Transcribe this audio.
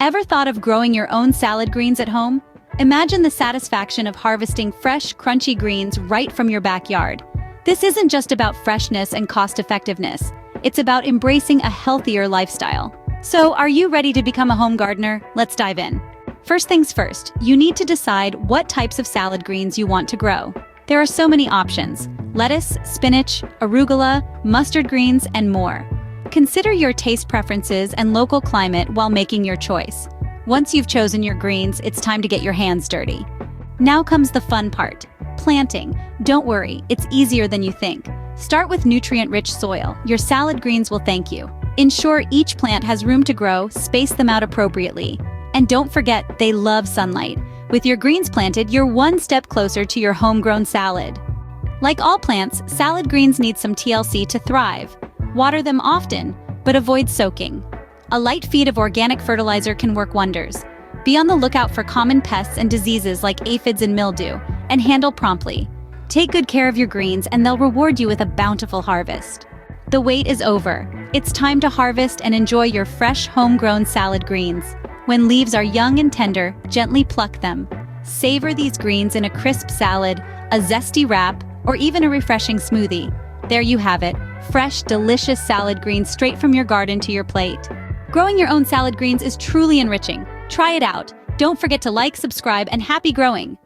Ever thought of growing your own salad greens at home? Imagine the satisfaction of harvesting fresh, crunchy greens right from your backyard. This isn't just about freshness and cost-effectiveness. It's about embracing a healthier lifestyle. So, are you ready to become a home gardener? Let's dive in. First things first, you need to decide what types of salad greens you want to grow. There are so many options: lettuce, spinach, arugula, mustard greens, and more. Consider your taste preferences and local climate while making your choice. Once you've chosen your greens, it's time to get your hands dirty. Now comes the fun part: planting. Don't worry, it's easier than you think. Start with nutrient-rich soil. Your salad greens will thank you. Ensure each plant has room to grow, space them out appropriately. And don't forget, they love sunlight. With your greens planted, you're one step closer to your homegrown salad. Like all plants, salad greens need some TLC to thrive. Water them often, but avoid soaking. A light feed of organic fertilizer can work wonders. Be on the lookout for common pests and diseases like aphids and mildew, and handle promptly. Take good care of your greens and they'll reward you with a bountiful harvest. The wait is over. It's time to harvest and enjoy your fresh, homegrown salad greens. When leaves are young and tender, gently pluck them. Savor these greens in a crisp salad, a zesty wrap, or even a refreshing smoothie. There you have it, fresh, delicious salad greens straight from your garden to your plate. Growing your own salad greens is truly enriching. Try it out. Don't forget to like, subscribe, and happy growing!